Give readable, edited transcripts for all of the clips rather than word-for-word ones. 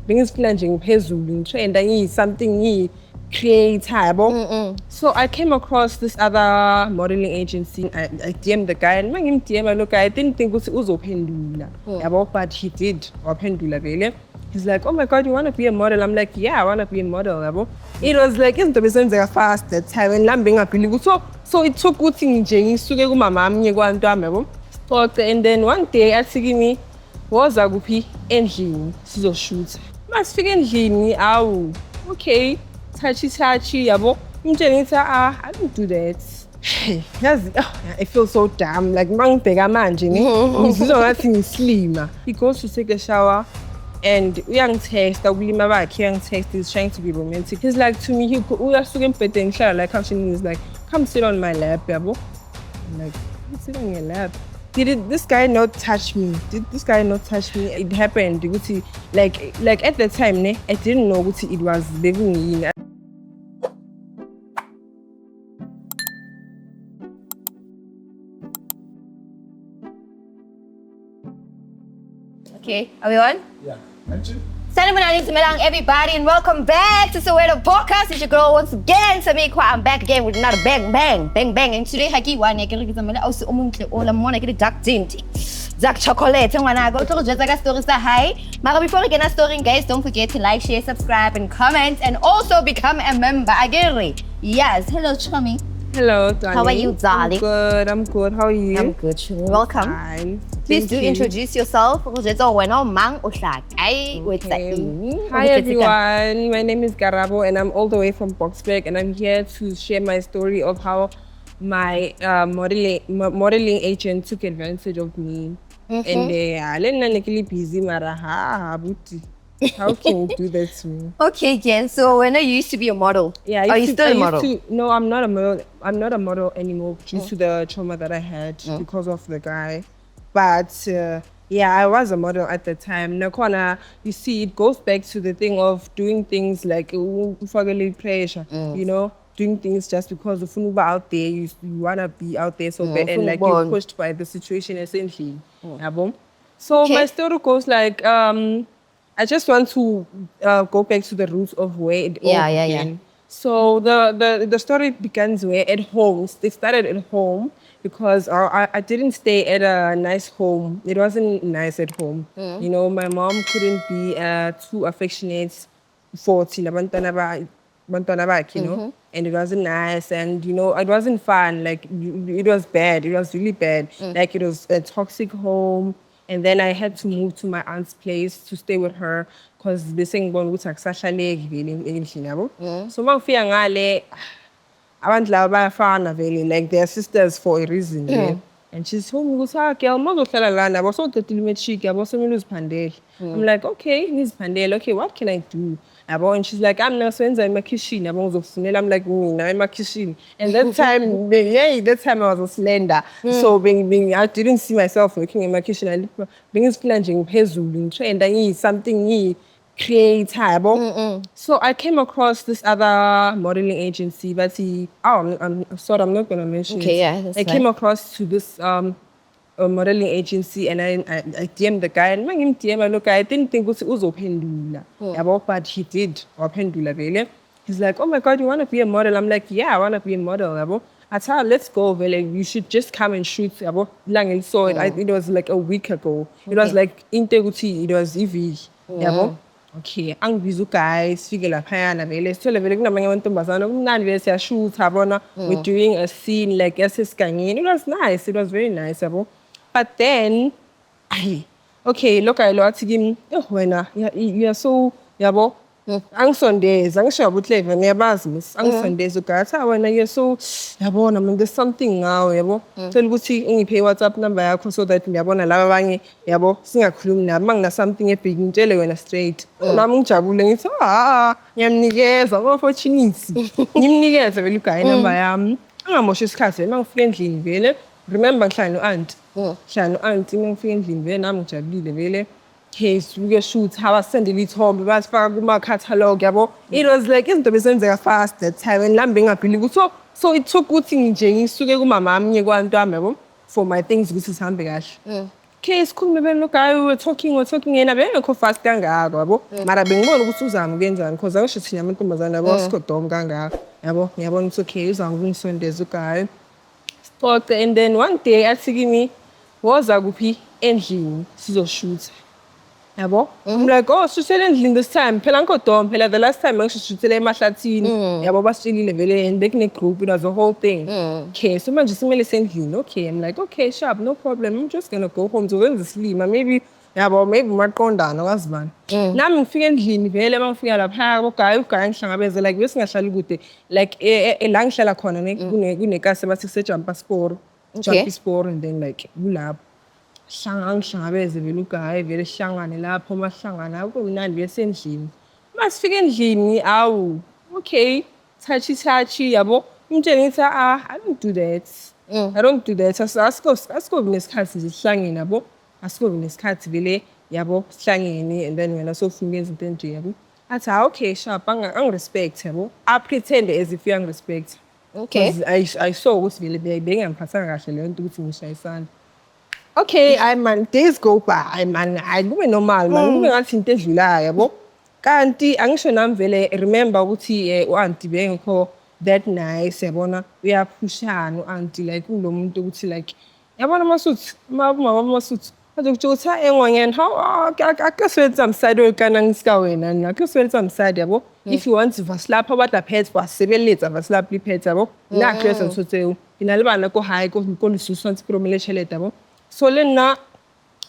bengiziphila nje ngiphezulu ngitrenda something creator yabo. So I came across this other modeling agency. I DM'd the guy and mangim DM look, I didn't think ukuthi uzophendula yabo, but he did waphendula vele. He's like, oh my God, you want to be a model? I'm like, yeah, I want to be a model yabo. It was like izinto besenza fast that time and lambe ngabhili. So it took ukuthi nje ngisuke kumama ami kwantu ami yabo. And then one day athi kimi woza kuphi endlini sizoshoot. Masifika endlini awu okay touchy yabo. Ngitshela ngithi I don't do that. I feel so dumb. Like mangibheka manje ngizizwa ngathi ngislima. He goes to take a shower and uyangitext ukulima bakhe uyangitext, he's trying to be romantic. He's like to me uyasuka embhedeni ngihlala like how she is like come sit on my lap yabo. I'm like sit on your lap. Did this guy not touch me? It happened ukuthi like at the time I didn't know ukuthi it was living. Okay, are we on? Yeah. Mention? Salam everybody and welcome back to Soweto Podcast. It's your girl once again, Tamique Kheswa. I'm back again with another bang. And today haki one I can also umuhle ola mona ke dark tinty. Dark chocolate ngwana go to just like stories that hi. Mara before we get a story guys, don't forget to like, share, subscribe and comment and also become a member. Agere. Yes, hello Chummy. Hello, darling. How are you, darling? I'm good. How are you? I'm good. Welcome. Fine. Please do introduce yourself. Hi everyone, my name is Garabo and I'm all the way from Boksburg and I'm here to share my story of how my modeling agent took advantage of me. And they busy mara buti. How can you do that to me? Okay, Jen. So when you used to be a model, yeah, are you still a model? No, I'm not a model. I'm not a model anymore due to the trauma that I had because of the guy. But yeah, I was a model at the time. Nakona, you see, it goes back to the thing of doing things like pressure, you know, doing things just because of Funuba out there, you wanna be out there so bad, and like you're pushed by the situation essentially. So my story goes like I just want to go back to the roots of where it all began. So the story begins where at home. They started at home because I didn't stay at a nice home. It wasn't nice at home. You know, my mom couldn't be too affectionate for Tilabantana, you know, and it wasn't nice, and you know, it wasn't fun. Like it was bad. It was really bad. Like it was a toxic home. And then I had to move to my aunt's place to stay with her because they saying bon akusahleleki vele endlini yabo. So mangifika ngale abantu laba bayafana vele, like they're sisters for a reason. And she told me ukuthi girl mazohlala la nabo sowuqedile imatric yabo somele uziphandele. I'm like okay, ngiziphandele. Okay, what can I do? And she's like, I'm not swenza in my kitchen. I'm like, I'm in my kitchen. And that time I was a slender. So I didn't see myself working in my kitchen. I was plunging phezulu and something creator. So I came across this other modeling agency, but I'm sorry, I'm not gonna mention it. Yeah, that's fine. Came across to this a modeling agency and I DM'd the guy and mangim DM look, I didn't think ukuthi uzophendula yabo, but he did waphendula vele. He's like, oh my God, you want to be a model? I'm like, yeah, I want to be a model yabo. I tell her, let's go vele, you should just come and shoot yabo. Lang saw it. It was like a week ago. It was like integrity. It was EV yabo. Okay, angibiza guys fike laphayana vele sithole vele kunamanye amantombazana kumnandi vele siyashoot yabona. We're doing a scene like esesigangeni. It was nice. It was very nice yabo. But then, okay, look, I athi kimi, wena, you're so, yabo, angisondeza, angisho ubuhleva ngiyabazi miss, angisondeza ugatha wena, you're so, yabona, man, there's something now, yabo. Tell ukuthi ngiphe WhatsApp number yakho so that ngiyabona laba abanye, yabo, singakhulumi nabo, mangina something epic ngitshele wena straight. Nami ngijabule ngithi, ngiyamnikeza, opportunity. Ngimnikeza vele uguy number yami. Angamoshi isikhathi, mangifika endlini vele. Remember ngihlala no-aunt. Ngihlala no-aunt mangifika endlini vele nami ngijabulile vele. Hey, we shoot how I send it home, basifaka kuma catalog yabo. It was like izinto besenzeka fast that time and lambe ngabhili. So it took ukuthi nje ngisuke kumama ami kwantu ami yabo for my things ukuthi sihambe kahle. Okay, sikhulume vele no guy, we were talking yena bengekho fast kangako yabo. Mara bengibona ukuthi uzama ukenzani because akusho thina amantombazane yabo sikodoma kangako. Yabo, ngiyabona ukuthi okay uzama ukungisondeza uguy. Spoke and then one day athi kimi woza kuphi endlini sizoshutha. Yabo? I'm like, oh, shuthele endlini this time. Phela ngikodoma, phela the last time ngishuthele emahlathini. Yabo basitshelile vele and bekune group, it was the whole thing. Okay, so manje simele sendlini. Okay, I'm like, okay, sharp, no problem. I'm just gonna go home to wenza isilima. Maybe yabo, maybe maqondana wazi bani. Nami ngifika endlini vele mangifika lapha uguy ngihlangabeze like bese ngahlali kude like la ngihlala khona ne kunekase bathi sejumpa sport. Jump sport and then like kulapho. Ngihlangabeze vele uguy vele sihlangane lapho mahlangana kumnandi besendlini masifika endlini awu okay touchy yabo umtshela ngithi I don't do that I don't do that asikobi nesikhathi nje sihlangene yabo asikobi nesikhathi vele yabo sihlangene and then wena sofuna ukwenza into enje yabo athi okay sharp angirespect yabo I pretend as if respect. Okay, I saw ukuthi vele bengangiphathanga kahle leyo nto ukuthi ngishayisana. Okay, man, days go by, man. I kube normal, man. Kube ngathi into edlulayo, yabo. Kanti angisho nami vele remember ukuthi u-auntie bengekho that nice, yabona. Uyaphushana u-auntie like ulomuntu ukuthi like yabona amasuthi, mama amasuthi. Bathi ukuthi engwanyeni, how ake swetsa amside okana ngisika wena, ake swetsa amside yabo. If you want to vaslapha bata pets basebeletsa vaslapha pets yabo. Na create nsotseo. Inalibana ko high ko lisusu nti promele cheleta yabo. So Lena,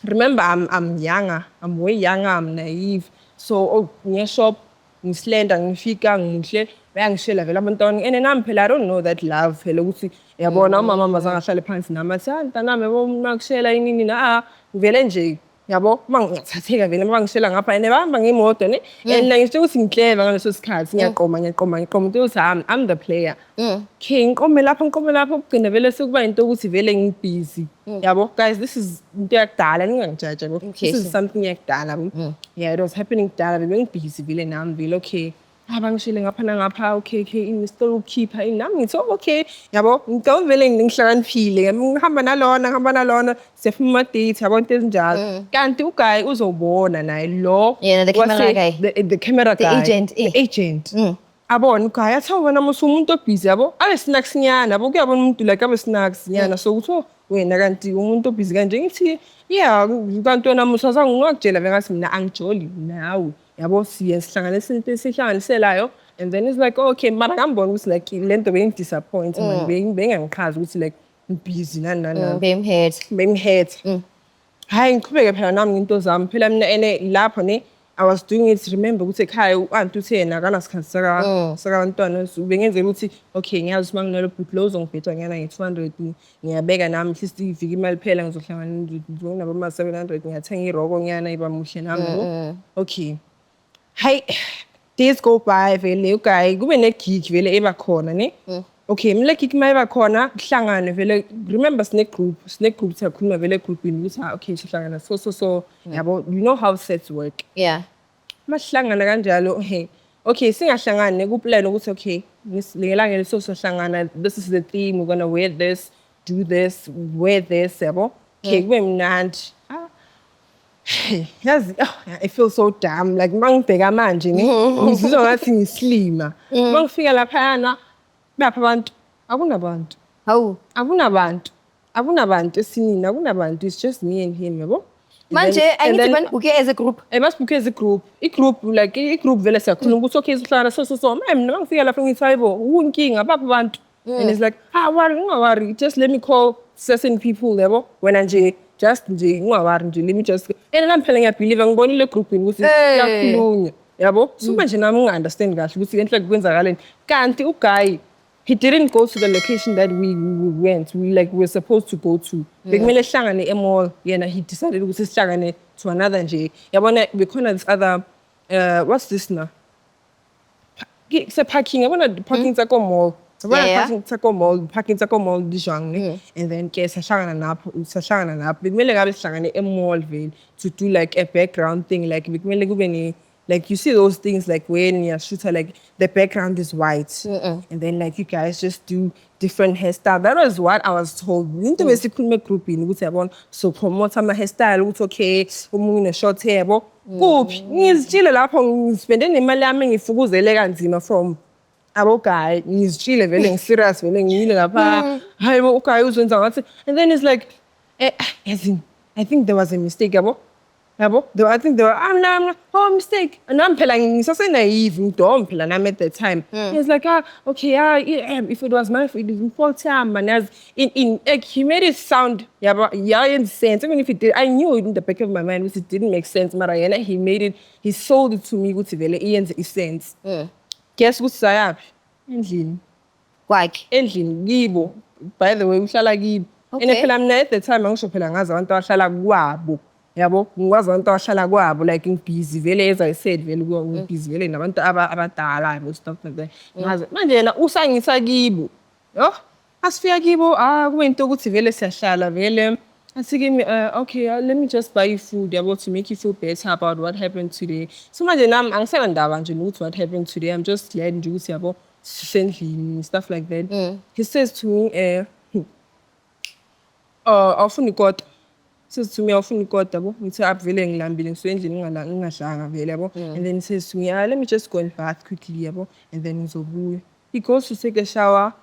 remember I'm younger, I'm way younger, I'm naive. So shop, ngislenda, ngifika, ngihle, bayangishela vela abantwana. And nami phela I don't know that love. Phela ukuthi yabona umama mazange ahlale phansi nami athi ntanami yabo makushela inini na ngivele nje yabo mangathatheka vele mangishela ngapha ene bahamba ngemoto ne and ngisho ukuthi ngiclever ngaleso sikhathi ngiyaqoma into ukuthi I'm the player. Okay ngikome lapha ukugcina vele sekuba into ukuthi vele ngibusy yabo guys this is into yakudala ningangijaja yabo this is something yakudala yeah it was happening kudala bengibusy vele nami vele okay abangishile ngapha nangapha okay in store ukukhipha nami ngithi okay yabo ngicela vele ngihlakaniphile ngihamba nalona siyafuna ama date yabo into ezinjalo kanti uguy uzobona naye lo the camera guy the camera guy the agent abona uguy athi wena umuntu obusy yabo abe snacksinyana yabo kuyabona umuntu like abe snacksinyana so kuthi wena kanti umuntu obusy kanje ngithi yeah kanti wena musazange ngakutshela bengathi mina angijoli nawe yabo sihlanganisa into esihlanganiselayo and then it's like okay mara ngambona ukuthi like lento bengidisappoint man bengangichaza ukuthi like busy nani bemhead hayi ngiqhubeke phela nami into zami phela mina ene lapho ne I was doing it remember ukuthi ekhaya u-auntie uthena akanasikhathi sakabantwana bengenzela ukuthi okay ngiyazi uma nginalo bootlow uzongibhedwa ngiyana nge-200 ngiyabeka nami at least iviki imali phela ngizohlangana nabo ma-700 ngiyathenga iroko ngiyana iba muhle nami okay hayi days go by vele uguy kube ne-gig vele eba khona ne okay mina gig mayiba khona kuhlangane vele remember snake group siyakhuluma vele egroupini ukuthi okay sihlangana so yabo you know how sets work masihlangana kanjalo hey okay singahlangane kuplan ukuthi okay ngelangeni sohlangana this is the theme we're going to wear this do this wear this yabo okay kube mnandi yazi I feel so dumb like mangibheka manje ngizizwa ngathi ngislima mangifika lapha yana bapha abantu akunabantu esinini akunabantu it's just me and him yabo manje angithi banibhuke as a group masibhuke as a group i-group vele siyakhuluma ukuthi okay sihlangana so mina mangifika lapha ngithi hayibo unkinga bapha abantu and it's like ungawari just let me call certain people yabo wena nje just nje ungawari nje let me just nami phela ngiyabelieve ngibonile egroupini ukuthi siyakhulunywa yabo so manje nami unga-understand kahle ukuthi enhle kwenzakaleni kanti uguy he didn't go to the location that we went we were supposed to go to bekumele sihlangane e-mall yena he decided ukuthi sihlangane to another nje yabona bekhona this other what's this now parking yabona parking tsako mall parking tsako mall dijang and then ke sahlangana lapho bekumele ngabe sihlangane e-mall vele to do like a background thing like bekumele kube like you see those things like when you're a shooter, like the background is white, and then like you guys just do different hairstyle. That was what I was told. Into basically group in which I want so promote my hairstyle. Which okay, in a short hair, but kuphi ngizitshile lapho ngispende nemali yami ngifukuzele kanzima from abo guy ngizitshile vele ngiserious vele ngiyile lapha hayi bo guy uzwenza ngathi, and then it's like as in I think there was a mistake yabo. I think they were, I'm like, oh, mistake. And I'm like, so naive, dumb, and I'm at that time. He's like, okay, if it was my fault, it was full time. And as like, he made it sound, in sense. Even if it did, I knew it in the back of my mind, which it didn't make sense. Mariana, he sold it to me, which is sense. Guess what's up? Endlini. Like. Endlini, Gibo. By the way, uhlala Gibo. And if I'm at the time, I'm sure ngazi abantu ahlala kwabo. Yabo, ngikwazi abantu ahlala kwabo, like busy vele, as I said, vele busy vele nabantu abadala and stuff like that. Ngazi manje yena usangisa kibo. Yo, asifika kibo, kube into ukuthi vele siyahlala vele. Asike okay, let me just buy you food yabo to make you feel better about what happened today. So manje nami angisena ndaba nje ukuthi what happened today. I'm just glad nje ukuthi yabo sendlini stuff like that. He says to me awufuni kodwa. Says to me, awufuni kodwa bo. Ngithi vele ngilambile ngisendlini ngingadlanga vele yabo. And then he says to me, let me just go and bath quickly yabo, and then ngizobuya. He goes to take a shower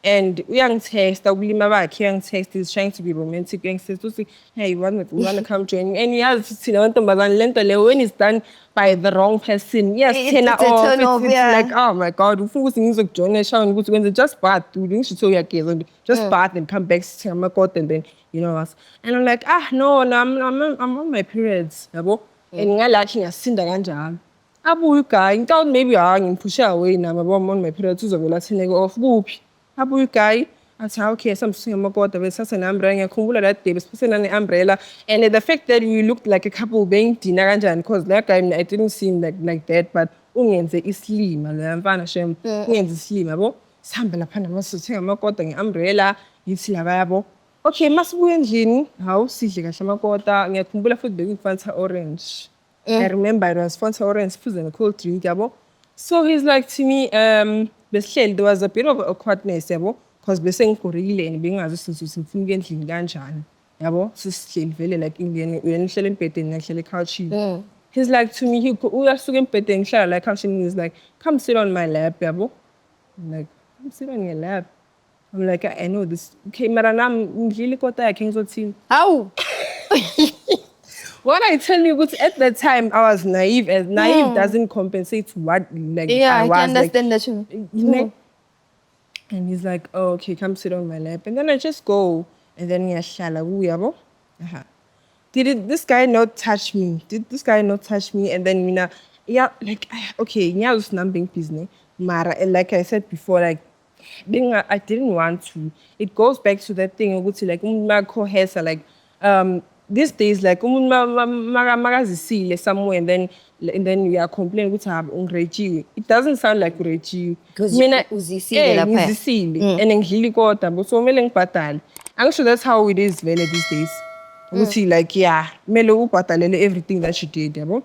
and uyangitext ukulima bakhe uyangitext, he's trying to be romantic and says to hey, you want to come join me, and yazi thina ntombazane lento le when it's done by the wrong person, yes, turn off. It's like, oh my god, ufuna ukuthi ngizokujoina eshawini ukuthi kwenze just bath dude, ngisho uyageza just bath and come back sithenga amakoti, and then you know us. And I'm like, no, I'm on my periods yabo, and ngalathi ngiyasinda kanjalo. Abuya guy ngicela maybe ngimphusha away nami yabo, I'm on my periods uzovela atheneke off kuphi. Abuya guy athi okay, samsinga amakoti besase ne-umbrella. Ngiyakhumbula that day besiphisena ne-umbrella, and the fact that we looked like a couple bengidina kanjani, because that guy I didn't seem like that, but ungenze islima le mfana shem ungenze islima yabo. Sihambe lapha namasithenga amakoti nge-umbrella yithi laba yabo. Okay, masibuya endlini, hawu sidle kahle amakota. Ngiyakhumbula futhi bekuyifanta orange. I remember it was Fanta orange, phuze a cold drink yabo. So he's like to me, besihleli, there was a bit of awkwardness yabo, because bese ngigurile and bengazi ukuthi simfuna endlini kanjani yabo. Sisihleli vele like Indian, wena nihlele embhedeni ngihlele couchini. He's like to me, uyasuka embhedeni ngihlala la couchini, he's like, come sit on my lap yabo. I'm like, come sit on your lap. I'm like, I know this. Okay, mara nami ngidlile ikota yakhe ngizothini. Hawu. What I tell you was at that time I was naive, as naive doesn't compensate what like I was. I can understand like, that too. And he's like, oh, okay, come sit on my lap. And then I just go, and then yabo. This guy not touch me? Did this guy not touch me? And then like okay, was being business. Mara, like I said before, like I didn't want to. It goes back to that thing like like these days like magazisile somewhere, and then we are complaining with her unrejiwe. It doesn't sound like urejiwe. Because uzisile lapha. And ngidlile kodwa but so mele ngibhadale. I'm sure that's how it is vele these days. Ukuthi like mele ubhadalele everything that you did yabo.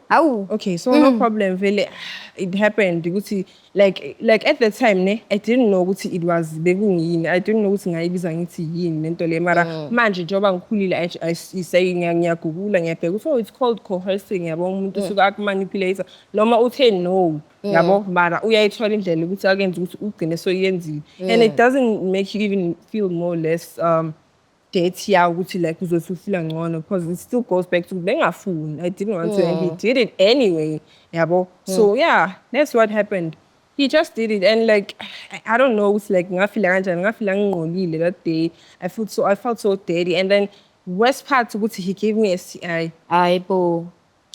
Okay, so no problem vele it happened ukuthi like at the time I didn't know ukuthi it was bekungiyini. I didn't know ukuthi ngayibiza ngithi yini lento le, mara manje njoba ngikhulile I say ngiyagugula ngiyabheka ukuthi it's called coercing yabo, umuntu usuka akumanipulate noma uthe no yabo, mara uyayithola indlela ukuthi akenze ukuthi ugcine so yenzile, and it doesn't make you even feel more or less dirty ukuthi like uzofila ngcono, because it still goes back to bengafuni. I didn't want to, and he did it anyway yabo. So that's what happened. He just did it, and like I don't know, it's like ngafila kanjani, ngafila ngingcolile that day. I felt so dirty, and then worst part ukuthi he gave me a STI.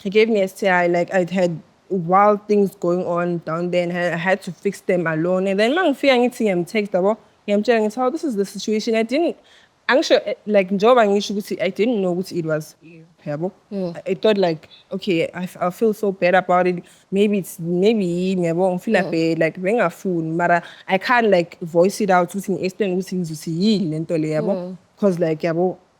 He gave me a STI, like I had wild things going on down there, and I had to fix them alone. And then mangifika ngithi ngiyamtext yabo, ngiyamtshela ngithi how this is the situation. I'm sure, like, I didn't know what it was. I thought, like, okay, I feel so bad about it. Maybe I won't feel like bring a phone, but I can't, like, voice it out to explain what things you see, because, like,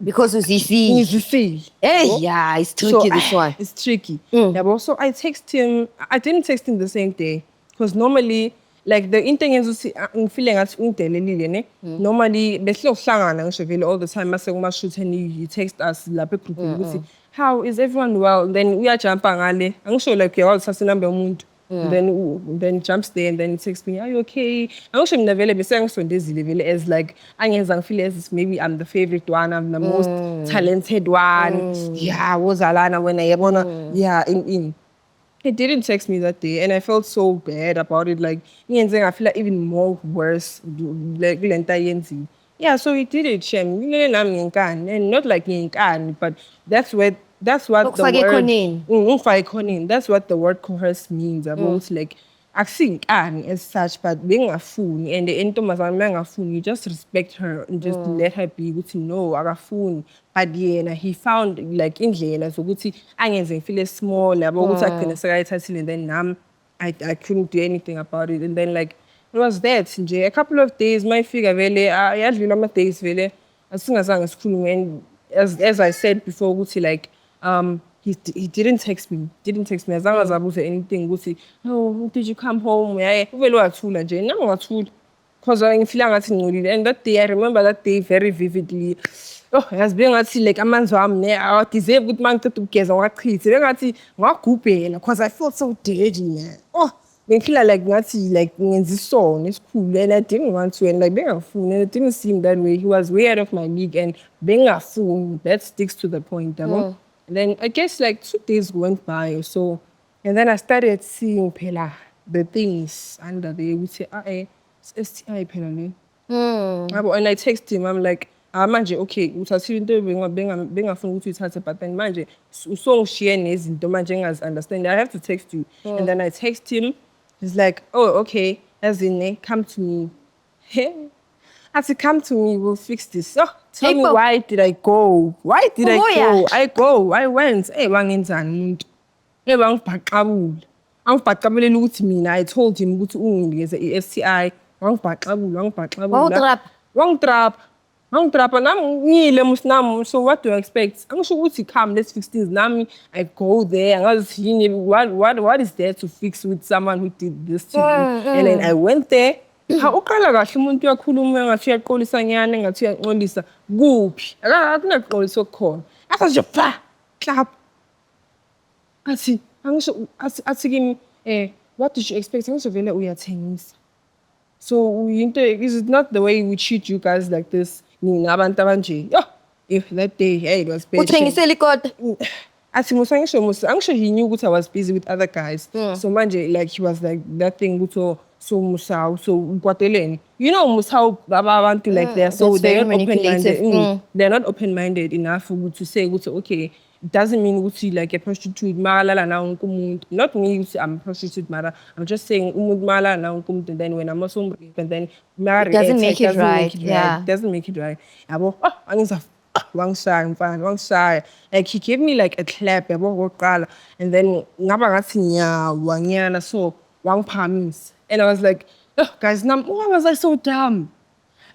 Because ngizifile. Hey, yeah, it's tricky this one. It's tricky. Yeah, so I text him. I didn't text him the same day because normally, like the intention is feeling at ne. Normally, behle all the time. Mase shoot and you text us la group. How is everyone well? Then we are jump ngale. Angisho like you all sasi number umuntu. Then jumps there and then texts me, are you okay? Angisho mina vele bese ngisondezile vele as like angenza ngifeel as maybe I'm the favorite one, I'm the most talented one. Yeah, wozalana when I yabona. Yeah, in. He didn't text me that day, and I felt so bad about it. Like, I feel like even more worse. Like, yeah, so he did it, Shem. And not like but that's what the word. That's what the word coerce means. About like, I think as such, but being a fool and the end of fool, you just respect her and just let her be. Good to know, a fool. But yeah, he found like in Jane, so good. I feel small. About and then I couldn't do anything about it. And then like it was that. A couple of days, my figure really. I had my days really. As soon as I was school, and as I said before, like he didn't text me. As long as I was anything, would say, oh, did you come home? Yeah, well, what tool and Jane? No, what tool? Because I'm feeling at and that day I remember that day very vividly. Oh, as being at like a man's arm there, I deserve good man to get on what treats. Because I felt so dirty, man. Oh, I feel like like in this song, it's cool, and I didn't want to, and like being a fool, and it didn't seem that way. He was way out of my league, and being a fool, that sticks to the point, And then I guess like 2 days went by or so, and then I started seeing Pela, the things under there. We say, STI Pela, and I text him, I'm like, manje, okay, uthathile into bengafuna ukuthi uyithathe, but then manje usongishiye nezinto manje engazi-understand. I have to text you. And then I text him. He's like, oh, okay, as in, come to me. I said, come to me, we'll fix this. Oh, tell me, why did I go? Why did I go? I went. Hey, wangenzani umuntu? Hey, wangibhaqabula. Angibhaqabulela ukuthi mina, I told him ukuthi unginikeze i-STI. Wangibhaqabula. Wangtrap and I'm so what do you expect? I'm sure what come, let's fix things. Now I go there and I was what is there to fix with someone who did this to me? And then I went there. Uqala kahle umuntu uyakhuluma ngathi uyaqolisa nyane ngathi uyanqolisa kuphi akunakuqolisa okukhona athi nje clap athi kimi what did you expect ngisho vele uyathengisa so is it not the way we treat you guys like this abantu abanje if that day it was bad uthengisela ikodwa athi angisho he knew ukuthi I was busy with other guys so manje like he was like that thing ukuthi so musau so kwateleni musau abantu like they're so they're not open-minded they're not open-minded enough to say okay it doesn't mean ukuthi like a prostitute malala na wonke umuntu not me ukuthi I'm a prostitute mara I'm just saying umuntu malala na wonke umuntu and then when I'm also and then it doesn't make it right it doesn't make it right yabo angiza wangishaya mfana wangishaya like he gave me like a clap yabo koqala and then ngaba ngathi nyana so wangiphakamisa. And I was like, guys, why was I so dumb?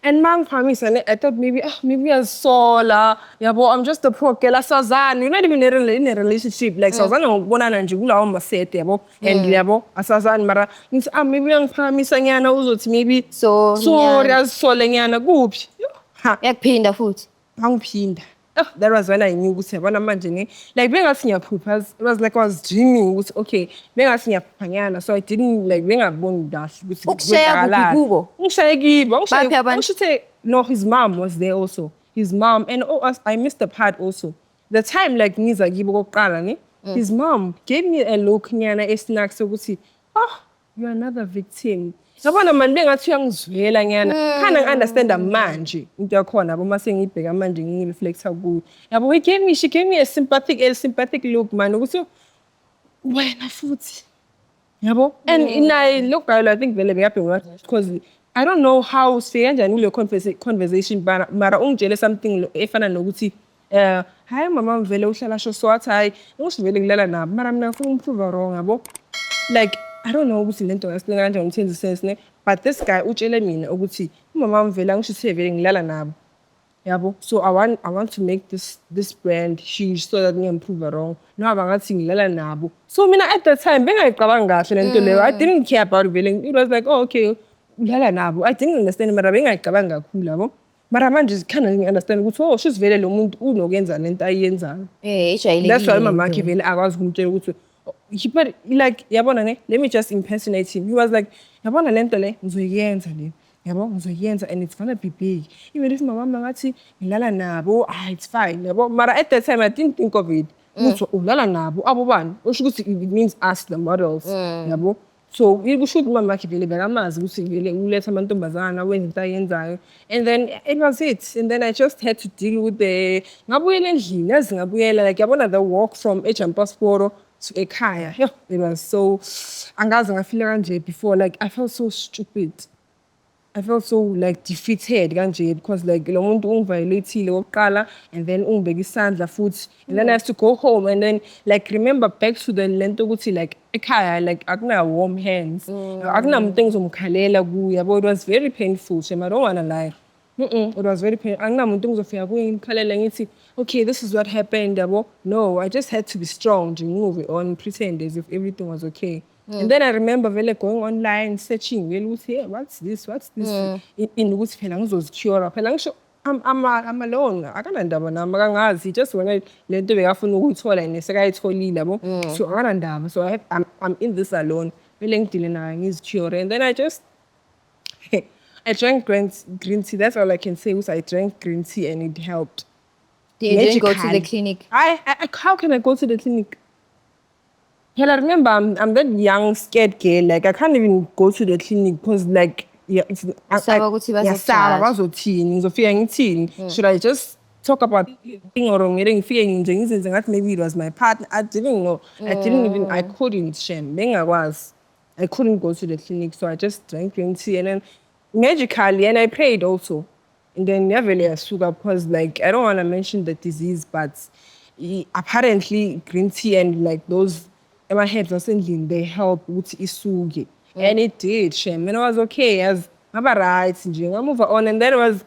And man promise, and I thought maybe I saw la, I'm just a poor girl. Sazan, you're not even in a relationship. Like Sazan, one and you will almost say it, and Sazan Mara, maybe I'm promising Yana, maybe so there's soling Yana goop. Egg pinned the foot. I'm pinned. That was when I knew when I'm imagining. Like being a senior poopers, it was like I was dreaming was okay. Being a senior panyana, so I didn't like being a bone dash with no, his mom was there also. His mom and I missed the part also. The time like Niza Gibo Kalani, his mom gave me a look nyana snack so we see, you're another victim. So when I'm being a young zwela nyana, can't understand a man into a corner, but my saying it big a man reflects how good. Yeah, but she gave me a sympathetic look, man. So when I thought, yeah, and I look out, I think very happy because I don't know how say and your conversation, but my jealous something if I know hi mama vele uhlala sho swathi hayi ngusivele ngilala nabo mara mina ngifuna umprove wrong like I don't know ukuthi lento ngasile kanjani ngithenza sense ne but this guy utshele mina ukuthi umama wami vele angishithe vele ngilala nabo yabo. So I want to make this brand huge so that ngi-improve wrong. No abangathi ngilala nabo. So mina at that time bengayiqabanga kahle lento leyo. I didn't care about it. It was like, oh okay, ulala nabo. I didn't understand mara bengayiqabanga kakhulu yabo. Mara manje khana ngi-understand ukuthi oh she's vele lo muntu unokuyenza lento ayenzayo. ejayelekile. That's why mama wakhe vele akwazi ukumtshela ukuthi but like yabona ne, let me just impersonate him. He was like, yabona lento le ngizoyenza le. Yabo ngizoyenza and it's gonna be big. Even if my mama ngathi ngilala nabo, it's fine. Yabo mara at that time I didn't think of it. Ukuthi ulala nabo abo bani. Usho ukuthi it means us the models. Yabo. So kusho ukuthi mama wakhe vele bekamazi ukuthi vele uletha amantombazana wenza into ayenzayo. And then it was it. And then I just had to deal with the ngabuyela endlini yazi ngabuyela like yabona the walk from eJampasporo to ekhaya. Yeah, it was so angazi ngafeel kanje before like I felt so stupid. I felt so like defeated kanje because like lo muntu ungiviolateile oqala and then ungibeka isandla futhi and then I have to go home and then like remember back to the lento ukuthi like ekhaya like akuna warm hands akunamuntu engizomkhalela kuye yabo it was very painful Shem, I don't want to lie. It was very painful. Anginamuntu ngizofika kuye ngimkhalela ngithi okay this is what happened yabo. No, I just had to be strong to move on pretend as if everything was okay. And then I remember vele going online searching vele ukuthi hey what's this in ukuthi phela ngizozicure phela ngisho I'm alone akanandaba nami akangazi just wena lento bekafuna ukuyithola and sekayitholile yabo so akanandaba so I'm in this alone vele ngidile nayo ngizicure and then I just I drank green tea. That's all I can say. Was I drank green tea and it helped. You didn't go to the clinic? How can I go to the clinic? Hell, I remember I'm that young, scared girl. Like I can't even go to the clinic because like yeah, it's should I just talk about thing or maybe it was my partner? I didn't know. I couldn't shame. I couldn't go to the clinic, so I just drank green tea and then magically and I prayed also. And then never really sugar because like I don't want to mention the disease, but apparently green tea and like those my heads are saying they help with isugi. And it did, Shem. And I was okay as I'm right, I move on. And that was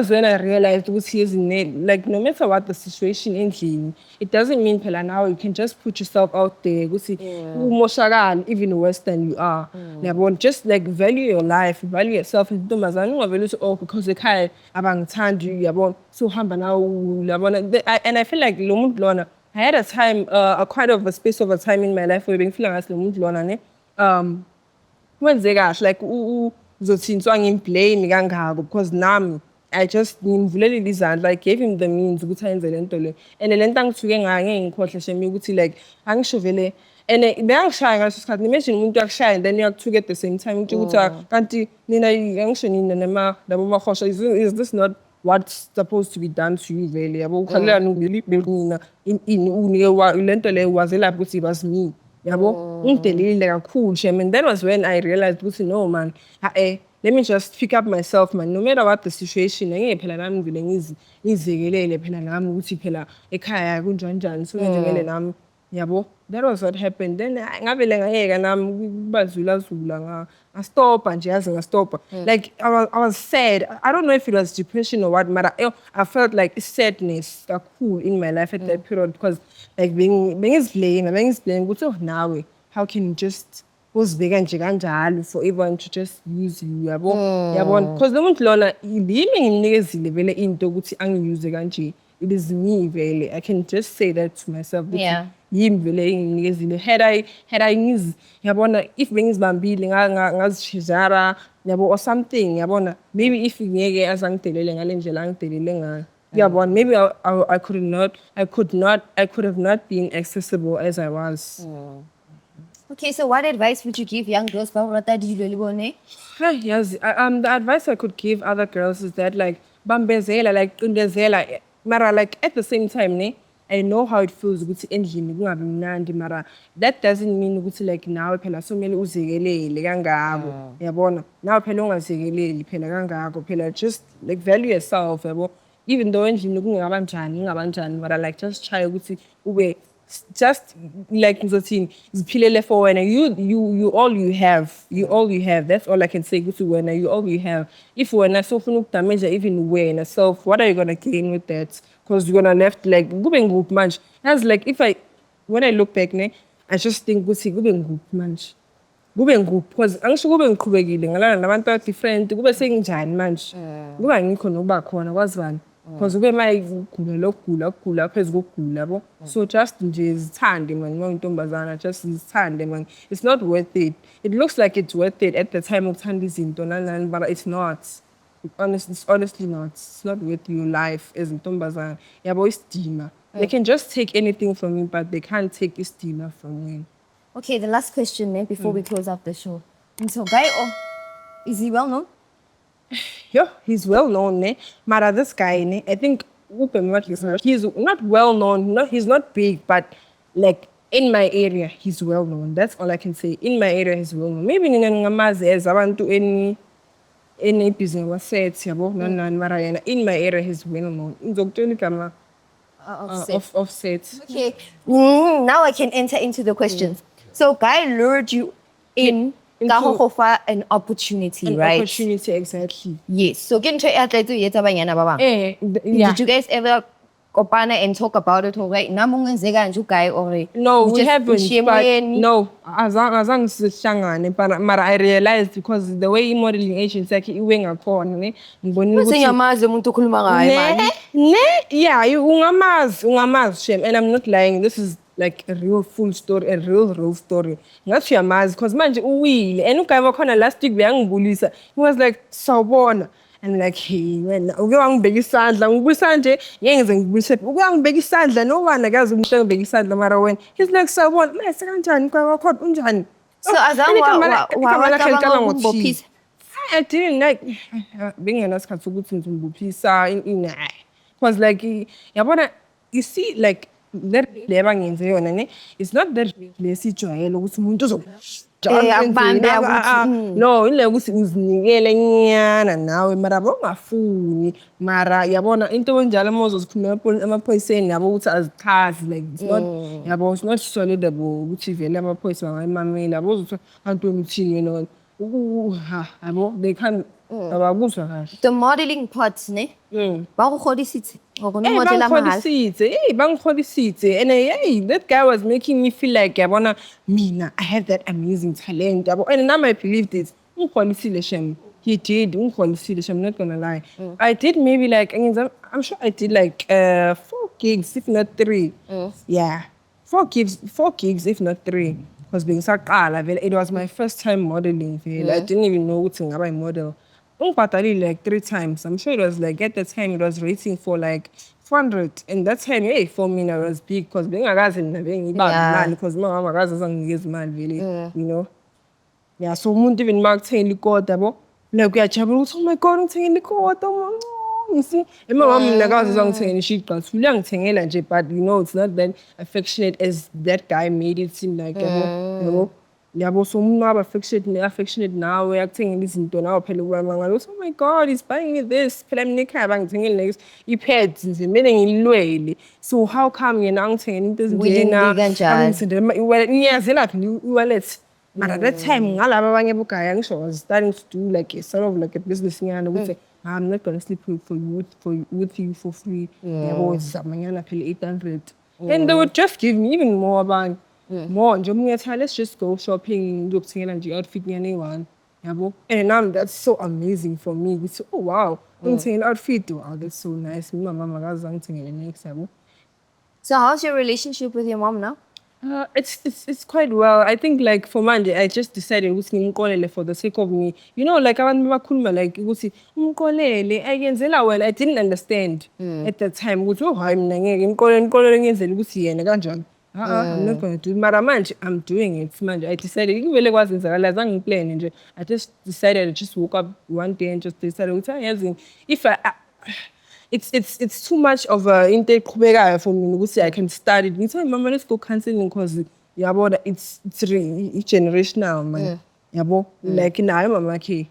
when I realized what he is in it. Like no matter what the situation in, it doesn't mean pela now you can just put yourself out there. Even worse than you are. Just like value your life, value yourself. And because the kind abang you so humble now. And I feel like I had a time, quite of a space of a time in my life where being feeling as wenze kahle like uzothintswa ngimblame kangako because nami I just ngimvulelile izandla I gave him the means ukuthi ayenze lento le and lento angithuke ngeke ngikhohle shemi ukuthi like angisho vele and bengishaya ngaso sikhathi imagine umuntu akushaya and then uyakuthuka at the same time ukuthi kanti nina angisho nina nema labo mahosha is this not what's supposed to be done to you vele yabo ukhalela ngibelina unike lento le wazela ukuthi it was me yabo ungidelile kakhulu shem and that was when I realized ukuthi no man let me just pick up myself man no matter what the situation ngeke phela nami ngivele ngizekelele phela nami ukuthi phela ekhaya kunjani so ngenzekele nami yabo that was what happened then ngavele ngayeka nami kubazula I stop and yazi ngastop like I was sad I don't know if it was depression or what but I felt like sadness kakhulu in my life at that period because like bengizblame ukuthi oh nawe how can you just uzibeka nje kanjalo for everyone to just use you yabona because lo muntu lona yimi ngimnikezile vele into ukuthi angiuse kanje it is me vele I can just say that to myself yimi vele nginikezile had I ngiz yabona if bengizibambile ngazishizara yabo or something yabona maybe if ngeke azangidelele ngale ndlela angidelele ngayo yabona maybe I could have not been accessible as I was. Okay, so what advice would you give young girls? Yes, the advice I could give other girls is that like bambezela like undezela mara like at the same time I know how it feels ukuthi endlini kungabi mnandi mara that doesn't mean ukuthi like nawe phela somele uzekelele kangako yabona nawe phela ungazekeleli phela kangako phela just like value yourself yabo even though endlini kungabanjani but I like just try ukuthi ube just like ngizothini ziphilele for wena. You all you have. You all you have. That's all I can say ukuthi wena you all you have. If wena sofuna ukudamage even wena self, what are you gonna gain with that? Because you're gonna left like kube nguphi manje. That's like when I look back I just think ukuthi kube nguphi manje. Kube nguphi because angisho kube ngiqhubekile ngalana nabantu different kube senginjani manje. Kuba ngikho nokuba khona kwazibani. Because ube mayigula lokugula phezulu kokugula yabo. So just nje zithande man ngiyintombazana just zithande man. It's not worth it. It looks like it's worth it at the time ukuthanda izinto nani but it's not. It's honestly not. It's not worth your life as intombazana. Yabo isidima. They can just take anything from you but they can't take isidima from you. Okay, the last question before we close up the show. So guy is he well known? Yeah, he's well known, Mara, this guy, I think he's not well known. No, he's not big, but like in my area, he's well known. That's all I can say. In my area, he's well known. Maybe as I want to any business was said, in my area, he's well known. Offset. Okay. Now I can enter into the questions. So guy lured you in. An opportunity, right? An opportunity, exactly. Yes. So did you guys ever kopana and talk about it already? No, we haven't. No, but I realized because the way modeling agents like iwenga khona yeah, ungamazi shame, and I'm not lying. This is like a real full story, a real story. Not your mask, because manje uwile. And ukaiwa khona last week beyangibulisa. He was like, sawubona. And like, hey, man, uke wangibeka isandla. Ngibulisa nje, yengize ngibulisa. Uke wangibeka isandla, no one akazi umuntu ngibeka isandla mara wena. He's like, sawubona. Mase kanjani ukaiwa khona unjani? So azange I didn't like being an asked for good things in because like yabona you see like that it's not that lazy joyelo ukuthi umuntu no ile ukuthi uzinikele nyana nawe mara bongafuni mara yabona into enjalo mozozikhuluma amaphoyiseni yabo ukuthi azichazi like it's not yabo it's not solidable ukuthi vele amaphoyisa bangayimamela yabo uzothi abantu emthini they can't the modeling parts and hey, that guy was making me feel like Mina, I have that amazing talent. And now I believed it. He did. I'm not gonna lie. I did maybe like I'm sure I did like 4 gigs, if not 3. Yeah. 4 gigs, if not 3. Because it was my first time modeling. I didn't even know what thing about model. Like 3 times. I'm sure it was like at the time it was rating for like 400. And that time, hey, for me it was big because being a guy in being because my mama was man really, you know. Yeah, so won't even mark saying the court like we are oh my god, I'm saying the court. You see, and my mom like saying she got young thing, but you know it's not that affectionate as that guy made it seem like you know. Yeah, but so much affectionate now. We're acting this into now. Oh my God, he's buying me this. He paid meaning so how come you're not saying this? We didn't but at that time, I was starting to do like a sort of like a business. And would say, I'm not gonna sleep with you for free. Yeah, always 800, and they would just give me even more about. More, let's just go shopping, do and outfit anyone. And now that's so amazing for me. We say, oh wow, outfit, wow, that's so nice. So how's your relationship with your mom now? It's quite well. I think like for Monday, I just decided for the sake of me. You know, like I want like well, I didn't understand at that time. I'm not going to do it. I'm doing it. I decided, I just decided, I just woke up one day and just decided, if it's too much of an intake for me, I can start it. So, Mama, let's go counseling because it's generational, man. Like now, I'm okay.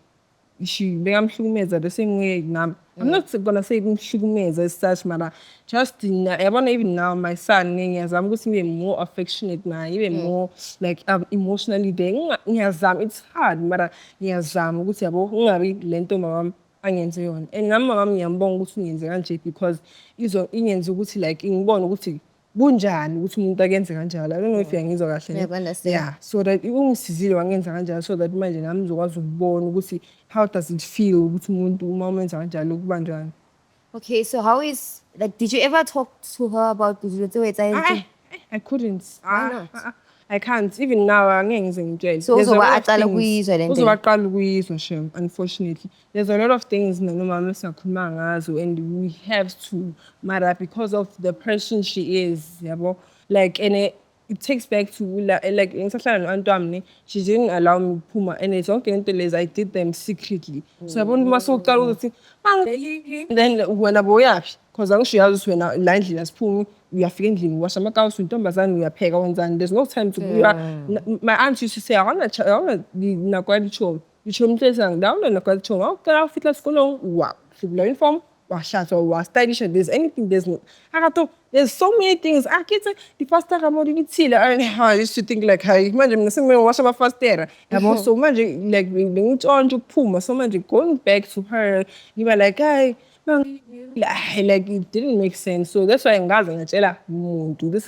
she bekamhlukumeza the same way nami. I'm not gonna say kumhlukumeza as such, mara just yabona even now my son ngiyazama ukuthi ngibe more affectionate naye, ibe more like emotionally there. Ngiyazama, it's hard, mara ngiyazama ukuthi yabo ungabi lento mama angenze yona. And nami mama ngiyambonga ukuthi ungenze kanje because ingenze ukuthi like ngibone ukuthi bunjani ukuthi umuntu akenze kanjalo. I don't know if ngizwa kahle. Yeah, so that ungisizile wangenza kanjalo so that manje nami ngizokwazi ukubona ukuthi how does it feel ukuthi umuntu uma umenza kanjalo kubanjani. Okay, so how is, like, did you ever talk to her about the I couldn't. Why not? I can't. Even now, ngitshela. So uzobaqala ukuyizwa le nto. Uzobaqala ukuyizwa shem, unfortunately. There's a lot of things nomama esakhuluma ngazo and we have to matter because of the person she is, yabo. Like, and it takes back to like ngisahlala noAntwami, she didn't allow me phuma and it's zonke into lezi I did them secretly. So yabona uma soqala ukuthi then wena boyapi because angisho yazi ukuthi wena la endlini asiphumi uyafika endlini washa amakawusi intombazane uyapheka wenzani. There's no time to my aunt used to say awuna nakwadi chomi ichomi hlesa ngidawuna nakwadi chomi awuqala ufitla esikoleni wow hlubula uniform washatha wastylish. There's so many things. The pastor I used to think like, hey, manje mina sengiwasha amafastera. Yabo, so manje like bengitshontsha ukuphuma, so manje going back to her, you were like, hey, like it didn't make sense. So that's why ngaze ngatshela umuntu this